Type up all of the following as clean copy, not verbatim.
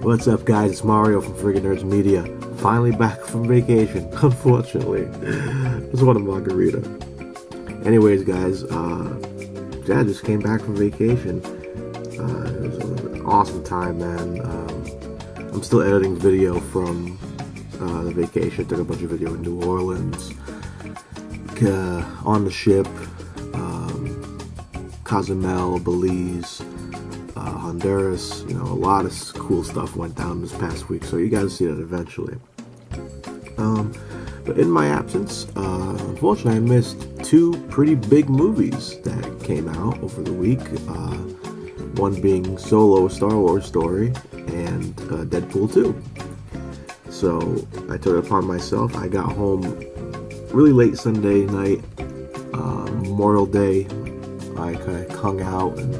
What's up, guys? It's Mario from friggin' Nerds Media. Finally back from vacation, unfortunately. Just want a margarita. Anyways, guys, I just came back from vacation. It was an awesome time, man. I'm still editing video from the vacation. Took a bunch of video in New Orleans, on the ship, Cozumel, Belize, Honduras. You know, a lot of cool stuff went down this past week, so you guys will see that eventually. But in my absence, unfortunately, I missed two pretty big movies that came out over the week. One being Solo, a Star Wars story, and Deadpool 2. So I took it upon myself. I got home really late Sunday night, Memorial Day. I kind of hung out and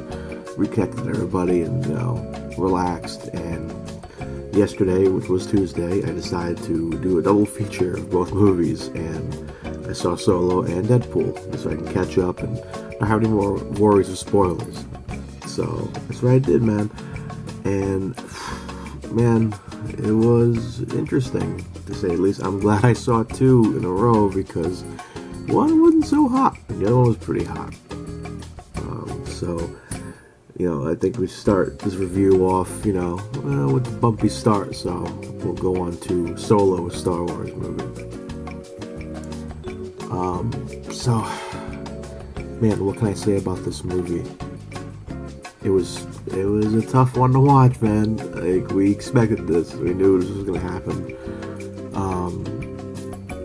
reconnected with everybody and, you know, relaxed. And yesterday, which was Tuesday, I decided to do a double feature of both movies, and I saw Solo and Deadpool, so I can catch up and not have any more worries or spoilers. So that's what I did, man. And man, it was interesting, to say the least. I'm glad I saw two in a row, because one wasn't so hot, and the other one was pretty hot. So, you know, I think we start this review off, you know, with a bumpy start. So we'll go on to Solo, a Star Wars movie. So, man, what can I say about this movie? It was a tough one to watch, man. Like, we expected this. We knew this was gonna happen.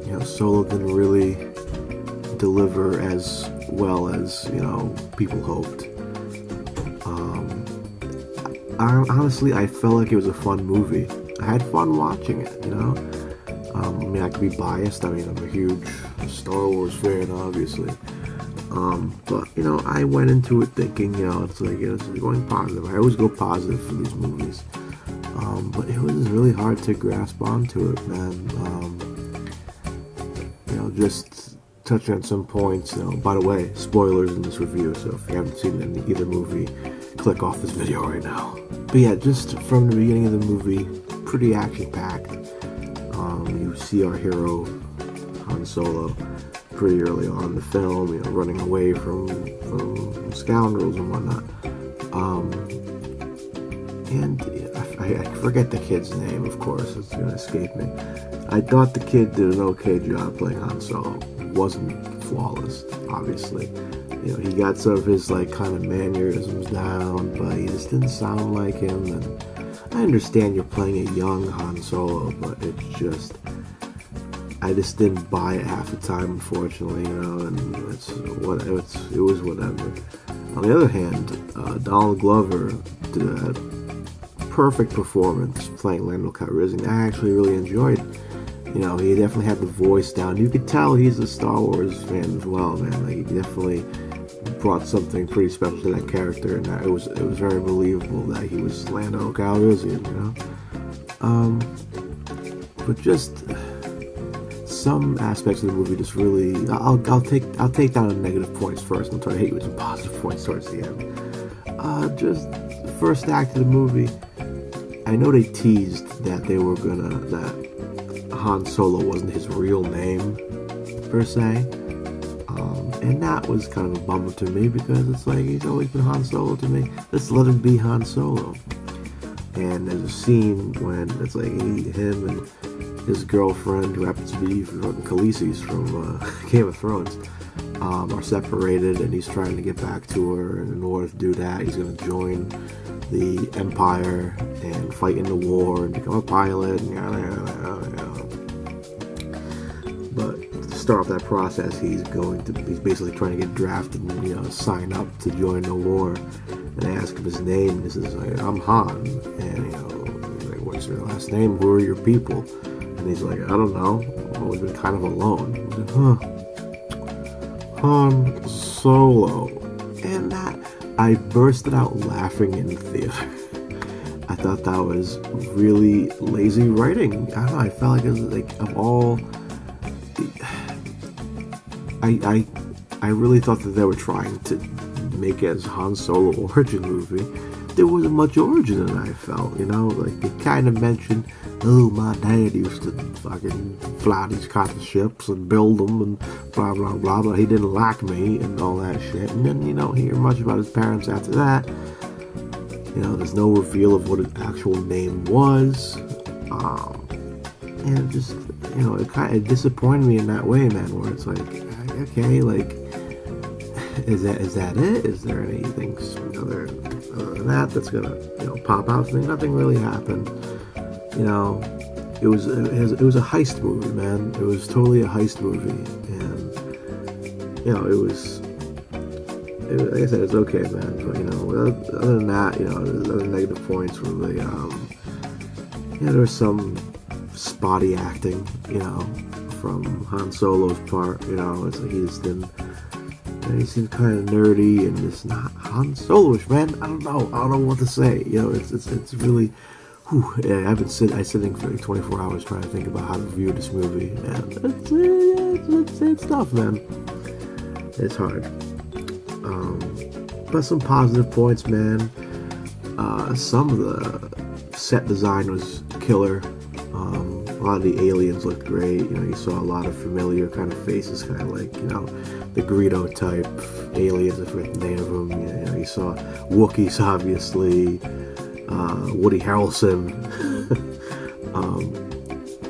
You know, Solo didn't really deliver as well as, you know, people hoped. Honestly, I felt like it was a fun movie. I had fun watching it, you know. I mean, I could be biased. I mean, I'm a huge Star Wars fan, obviously. But, you know, I went into it thinking, you know, it's like, it's going positive. I always go positive for these movies. But it was really hard to grasp onto it, man. You know, just touching on some points, you know, by the way, spoilers in this review, so if you haven't seen either movie, click off this video right now. But yeah, just from the beginning of the movie, pretty action-packed. You see our hero, Han Solo, pretty early on in the film, you know, running away from scoundrels and whatnot. And I forget the kid's name, of course, it's gonna escape me. I thought the kid did an okay job playing Han Solo. Wasn't flawless, obviously. You know, he got some of his, like, kind of mannerisms down, but he just didn't sound like him. And I understand you're playing a young Han Solo, but it's just, I just didn't buy it half the time, unfortunately, you know, and it was whatever. On the other hand, Donald Glover did a perfect performance playing Lando Calrissian. I actually really enjoyed. You know, he definitely had the voice down. You could tell he's a Star Wars fan as well, man. Like, he definitely brought something pretty special to that character, and it was very believable that he was Lando Calrissian, you know. But just some aspects of the movie just really, I'll take down the negative points first and try to hit you with some positive points towards the end. Just the first act of the movie, I know they teased that that Han Solo wasn't his real name, per se, and that was kind of a bummer to me, because it's like, he's always been Han Solo to me. Let's let him be Han Solo. And there's a scene when it's like him and his girlfriend, who happens to be from Khaleesi's from Game of Thrones, are separated, and he's trying to get back to her, and in order to do that, he's going to join the Empire and fight in the war and become a pilot, and but to start off that process, he's basically trying to get drafted and, you know, sign up to join the war. And I ask him his name, and he says, like, I'm Han, and, you know, he's like, what's your last name? Who are your people? And he's like, I don't know, I've always been kind of alone. Like, Han Solo. And that, I bursted out laughing in the theater. I thought that was really lazy writing. I don't know, I felt like it was, like, of all, I really thought that they were trying to make it as Han Solo origin movie. there wasn't much origin in it, I felt, you know, like they kind of mentioned, oh, my dad used to fucking fly these cotton ships and build them and blah, blah, blah, but he didn't like me and all that shit. And then you don't hear much about his parents after that. You know, there's no reveal of what his actual name was. And it just, you know, it kind of disappointed me in that way, man, where it's like, okay, like, is that it? Is there anything other than that's gonna, you know, pop out? Nothing really happened. You know, it was a heist movie, man. It was totally a heist movie, and you know, like I said, it's okay, man. But you know, other than that, you know, there's other negative points were the, you know, there's some spotty acting, you know, from Han Solo's part. You know, it's like he seemed kind of nerdy and just not Han Solo-ish, man. I don't know what to say. You know, it's really. Yeah, I sitting for like 24 hours trying to think about how to review this movie, and it's tough, man. It's hard. But some positive points, man. Some of the set design was killer. A lot of the aliens looked great. You know, you saw a lot of familiar kind of faces, kind of like, you know, the Greedo type aliens, if it's the name of them. You know, you saw Wookiees, obviously. Woody Harrelson.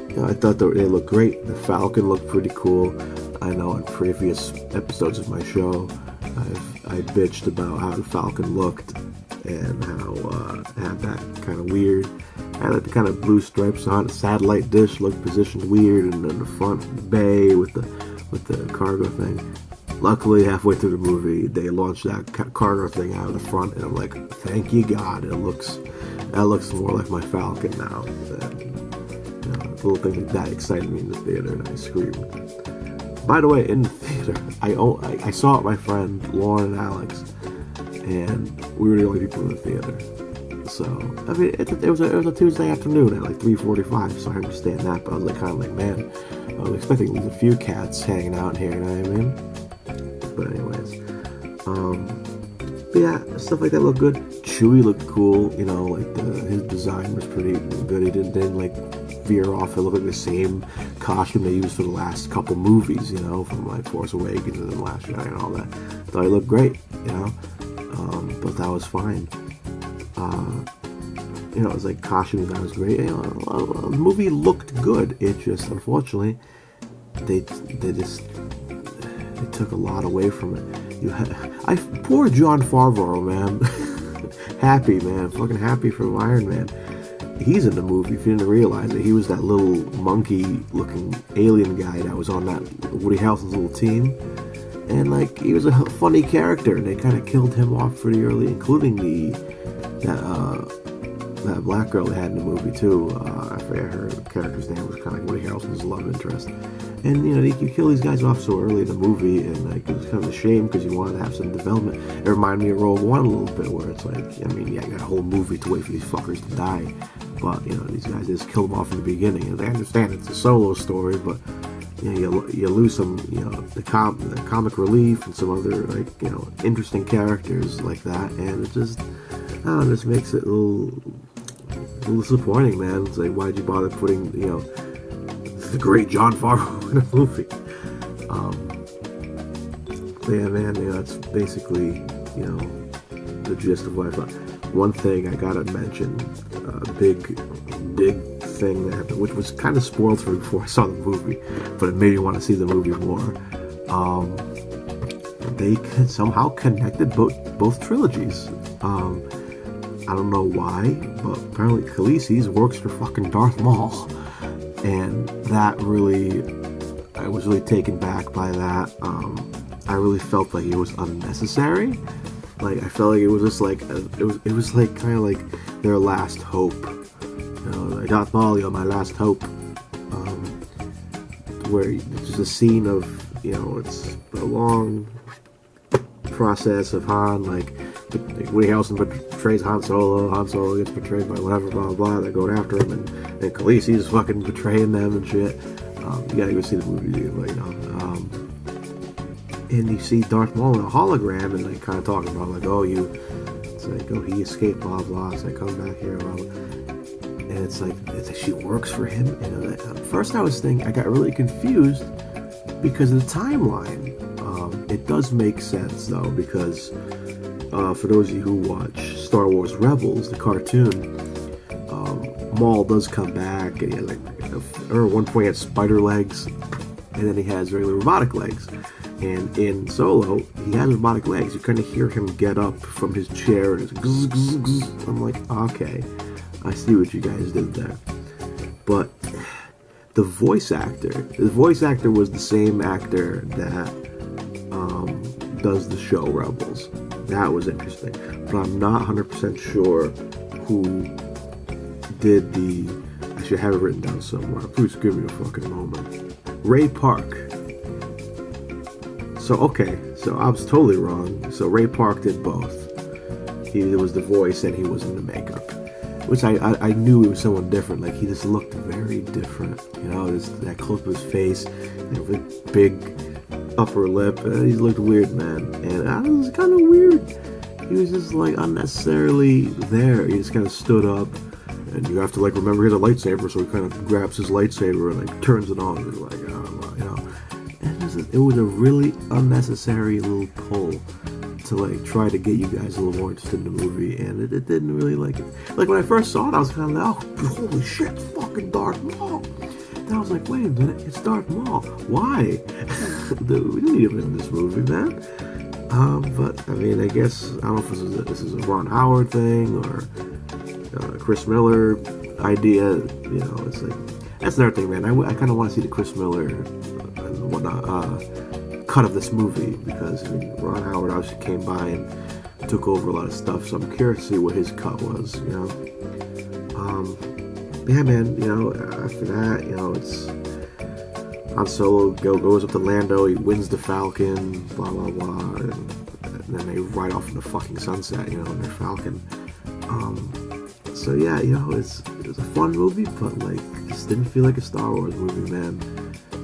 You know, I thought they looked great. The Falcon looked pretty cool. I know in previous episodes of my show, I bitched about how the Falcon looked and how it had that kind of weird, had the kind of blue stripes on it. Satellite dish looked positioned weird, and then the front bay with the cargo thing. Luckily, halfway through the movie, they launched that cargo thing out of the front, and I'm like, thank you, God. That looks more like my Falcon now. And, you know, a little thing like that excited me in the theater, and I screamed. By the way, in the theater, I saw it with my friend Lauren and Alex, and we were the only people in the theater. So, I mean, it was a Tuesday afternoon at like 3:45, so I understand that, but I was like, kind of like, man, I was expecting at least a few cats hanging out here, you know what I mean? But anyways, but yeah, stuff like that looked good. Chewie looked cool, you know, like his design was pretty good. He didn't like veer off. It looked like the same costume they used for the last couple movies, you know, from like Force Awakens and then Last Jedi and all that. Thought he looked great, you know, but that was fine. You know, it was like costume design was great. You know, the movie looked good. It just, unfortunately, they took a lot away from it. Poor Jon Favreau, man. Happy, man. Fucking happy for Iron Man. He's in the movie, if you didn't realize it. He was that little monkey-looking alien guy that was on that Woody Harrelson's little team. And, like, he was a funny character, and they kind of killed him off pretty early, including that black girl they had in the movie, too. I forget her character's name. Was kind of like Woody Harrelson's love interest. And, you know, you kill these guys off so early in the movie, and, like, it was kind of a shame because you wanted to have some development. It reminded me of Rogue One a little bit, where it's like, I mean, yeah, you got a whole movie to wait for these fuckers to die. But, you know, these guys just kill them off in the beginning. And I understand it's a solo story, but, you know, you lose some, you know, the comic relief and some other, like, you know, interesting characters like that. And it just, I don't know, just makes it a little disappointing, man. It's like, why'd you bother putting, you know, the great Jon Favreau in a movie? So yeah, man, you know, that's basically, you know, the gist of what I thought. One thing I gotta mention, big thing that happened, which was kind of spoiled for me before I saw the movie, but it made me want to see the movie more. They somehow connected both trilogies. I don't know why, but apparently Khaleesi's works for fucking Darth Maul. And that really, I was really taken back by that. I really felt like it was unnecessary. Like, I felt like it was just like, it was like kind of like their last hope. You know, like, Darth Maul, you're my last hope. Where it's just a scene of, you know, it's a long process of Han, like Woody Harrelson betrays Han Solo gets betrayed by whatever, blah, blah, blah, they're going after him, and Khaleesi's fucking betraying them and shit. You gotta go see the movie, but, you know, and you see Darth Maul in a hologram, and like kind of talking about like, oh, it's like, oh, he escaped, blah blah. It's like, come back here, blah, blah. And it's like she works for him. And at first I was thinking, I got really confused because of the timeline. It does make sense though, because for those of you who watch Star Wars Rebels, the cartoon, Maul does come back, and he had at one point he had spider legs, and then he has regular robotic legs. And in Solo, he has robotic legs. You kind of hear him get up from his chair, and it's gzz, gzz, gzz. I'm like, okay, I see what you guys did there. But the voice actor was the same actor that does the show Rebels. That was interesting. But I'm not 100% sure who did I should have it written down somewhere. Please give me a fucking moment. Ray Park. So I was totally wrong. So Ray Park did both. He was the voice and he was in the makeup. Which I knew it was someone different. Like, he just looked very different. You know, that close to his face, that big upper lip. He looked weird, man. And it was kind of weird. He was just like unnecessarily there. He just kind of stood up. And you have to like remember he has a lightsaber, so he kind of grabs his lightsaber and like turns it on. And like, you know, and it was a really unnecessary little pull to like try to get you guys a little more interested in the movie, and it didn't really like it. Like when I first saw it, I was kind of like, oh, holy shit, it's fucking Darth Maul. And I was like, wait a minute, it's Darth Maul. Why? Dude, we didn't need him in this movie, man. But I mean, I guess I don't know if this is a Ron Howard thing or Chris Miller idea. You know, it's like that's another thing, man. I kind of want to see the Chris Miller and whatnot cut of this movie, because I mean, Ron Howard obviously came by and took over a lot of stuff, so I'm curious to see what his cut was. You know, yeah, man. You know, after that, you know, it's Han Solo goes up to Lando, he wins the Falcon, blah blah blah, and then they ride off in the fucking sunset, you know, in their Falcon. So yeah, you know, it was a fun movie, but like, it just didn't feel like a Star Wars movie, man.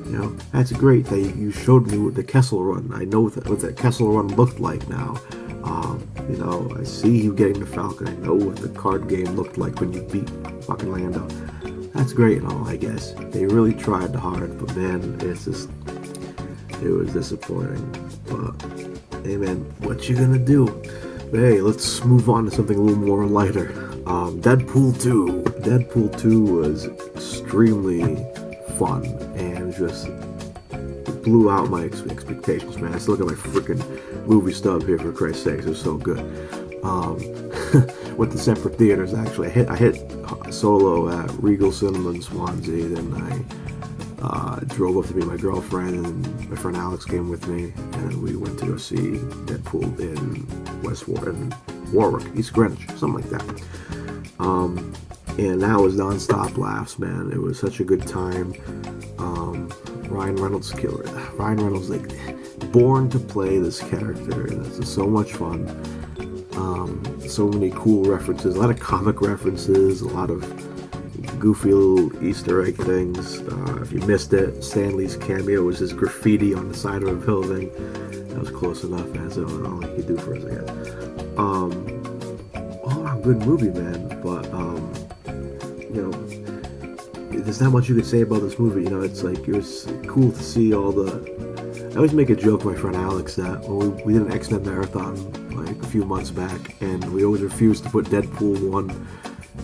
You know, that's great that you showed me what the Kessel Run. I know what that Kessel Run looked like now. You know, I see you getting the Falcon. I know what the card game looked like when you beat fucking Lando. That's great and all, I guess. They really tried hard, but man, it was disappointing. But hey, man, what you gonna do? But hey, let's move on to something a little more lighter. Deadpool 2. Deadpool 2 was extremely fun and just blew out my expectations, man. I still got my freaking movie stub here, for Christ's sakes. It was so good. Went to separate theaters, actually. I hit Solo at Regal Cinema in Swansea, then I drove up to meet my girlfriend, and my friend Alex came with me, and we went to go see Deadpool in Warwick, East Greenwich, something like that. And that was non-stop laughs, man. It was such a good time. Ryan Reynolds killer. Ryan Reynolds, like, born to play this character. This is so much fun. So many cool references, a lot of comic references, a lot of goofy little Easter egg things. If you missed it, Stan Lee's cameo was his graffiti on the side of a building. That was close enough, man. So all he could do for us, I guess. All around good movie, man. But you know, there's not much you could say about this movie. You know, it's like, it was cool to see all the. I always make a joke with my friend Alex that when we did an X-Men marathon like a few months back, and we always refused to put Deadpool 1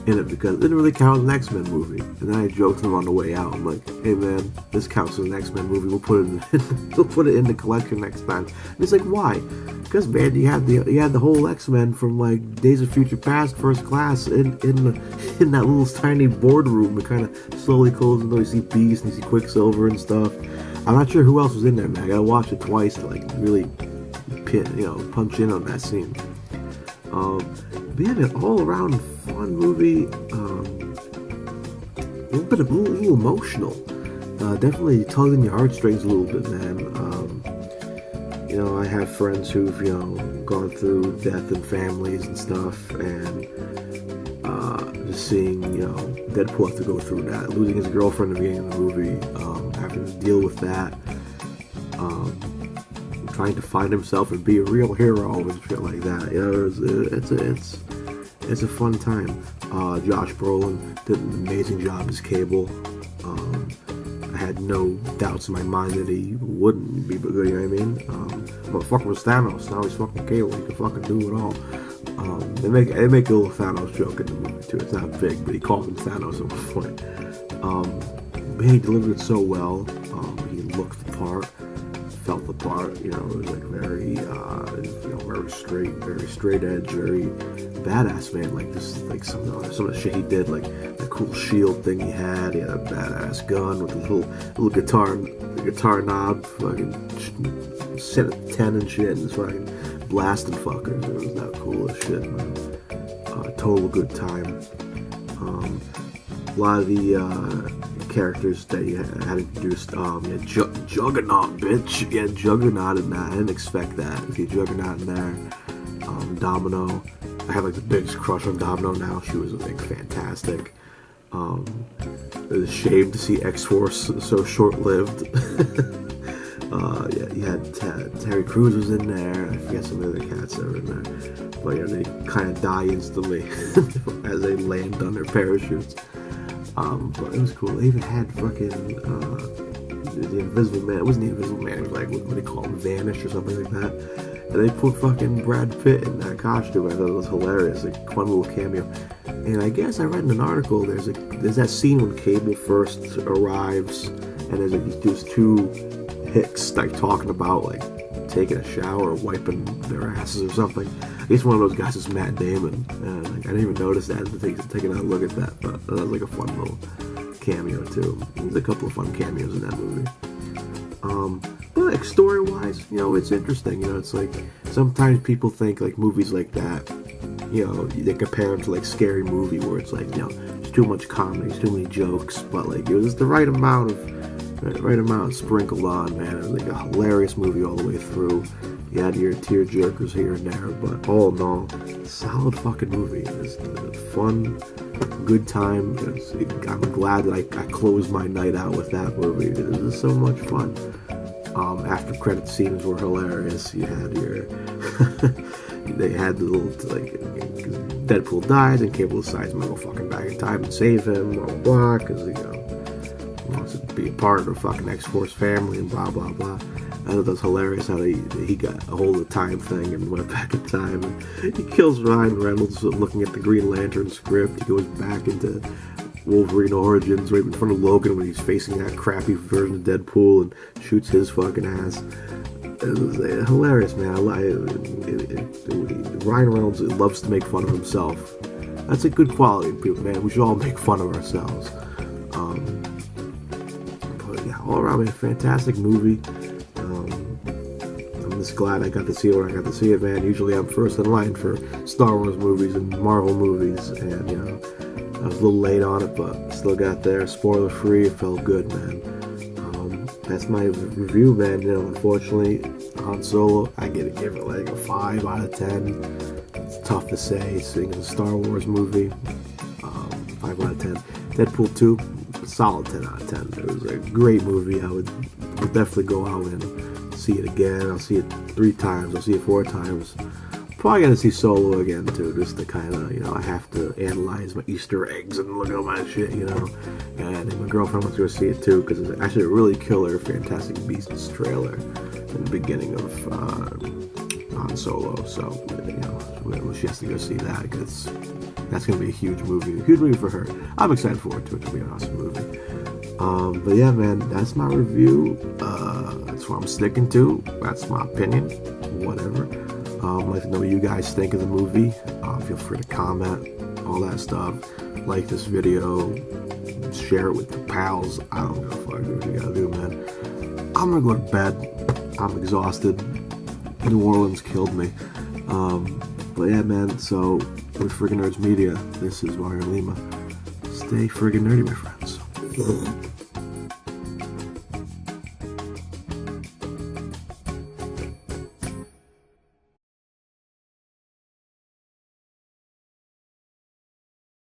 in it because it didn't really count as an X-Men movie. And then I joked to him on the way out. I'm like, hey man, this counts as an X-Men movie. We'll put it in the collection next time. And he's like, why? Because man, you had the whole X-Men from like Days of Future Past, First Class in that little tiny boardroom. It kind of slowly closes until you see Beast and you see Quicksilver and stuff. I'm not sure who else was in there, man. I gotta watch it twice to like really punch in on that scene. But yeah, man, all around fun movie. A little emotional. Definitely tugging your heartstrings a little bit, man. You know, I have friends who've gone through death in families and stuff, and just seeing Deadpool have to go through that, losing his girlfriend at the beginning of the movie, having to deal with that, trying trying to find himself and be a real hero and shit like that. You know, it's a fun time. Josh Brolin did an amazing job as Cable. I had no doubts in my mind that he wouldn't be good, you know what I mean? But fucking was Thanos, now he's fucking Cable, he can fucking do it all. They make a little Thanos joke in the movie too. It's not big, but he called him Thanos at one point. But he delivered it so well. He looked the part, felt the part. You know, it was like very, very straight edge, very badass, man. Like this, like some of the shit he did, like that cool shield thing he had. He had a badass gun with a little guitar knob, fucking set at 10 and shit, and it's fucking blasting fuckers. It was that cool as shit, man. Total good time. A lot of the characters that you had introduced, Juggernaut, bitch. Yeah, Juggernaut in that. I didn't expect that. If you Juggernaut in there, Domino. I have like the biggest crush on Domino now. She was like fantastic. It was a shame to see X-Force so short-lived. Yeah, you had Terry Crews was in there. I forget some of the other cats that were in there. But yeah, they kind of die instantly as they land on their parachutes. But it was cool. They even had fucking the Invisible Man. It wasn't the Invisible Man. It was like what do they call him, Vanish or something like that. And they put fucking Brad Pitt in that costume. I thought it was hilarious. Like fun little cameo. And I guess I read in an article there's that scene when Cable first arrives, and there's like these two hicks like talking about like taking a shower or wiping their asses or something. I guess one of those guys is Matt Damon. And like, I didn't even notice that until taking a look at that. But that was like a fun little cameo too. There's a couple of fun cameos in that movie. But like story-wise, you know, it's interesting. You know, it's like sometimes people think like movies like that, you know, they compare them to like Scary Movie, where it's like, you know, there's too much comedy, there's too many jokes, but like it was the right amount sprinkled on, man. It was like a hilarious movie all the way through. You had your tear jerkers here and there, but all in all, solid fucking movie. It was fun, good time. I'm glad that I closed my night out with that movie. It was so much fun. After credit scenes were hilarious. You had your they had the little like Deadpool dies and Cable decides to go fucking back in time and save him, blah blah blah, because you know wants to be a part of the fucking X-Force family and blah blah blah. I thought that was hilarious how he got a hold of the time thing and went back in time, and he kills Ryan Reynolds looking at the Green Lantern script. He goes back into Wolverine Origins right in front of Logan when he's facing that crappy version of Deadpool and shoots his fucking ass. It was hilarious, man. Ryan Reynolds loves to make fun of himself. That's a good quality in people, man. We should all make fun of ourselves. But yeah, all around, man, fantastic movie. I'm just glad I got to see it when I got to see it, man. Usually I'm first in line for Star Wars movies and Marvel movies, and you know, I was a little late on it, but still got there. Spoiler free, it felt good, man. That's my review, man. You know, unfortunately, Han Solo, I give it like a 5 out of 10. It's tough to say, seeing it's a Star Wars movie. 5 out of 10. Deadpool 2, solid 10 out of 10. It was a great movie. I would definitely go out and see it again. I'll see it 3 times. I'll see it 4 times. Probably gonna see Solo again too, just to kind of, you know, I have to analyze my Easter eggs and look at all my shit, you know. And my girlfriend wants to go see it too, because it's actually a really killer Fantastic Beasts trailer in the beginning of Han Solo. So, you know, she has to go see that, because that's gonna be a huge movie for her. I'm excited for it too. It's gonna be an awesome movie. But yeah, man, that's my review. That's what I'm sticking to. That's my opinion. Whatever. I'd like to know what you guys think of the movie. Feel free to comment, all that stuff. Like this video, share it with your pals. I don't give a fuck what you gotta do, man. I'm gonna go to bed. I'm exhausted. New Orleans killed me. But yeah, man, so with Friggin' Nerds Media, this is Mario Lima. Stay friggin' nerdy, my friends.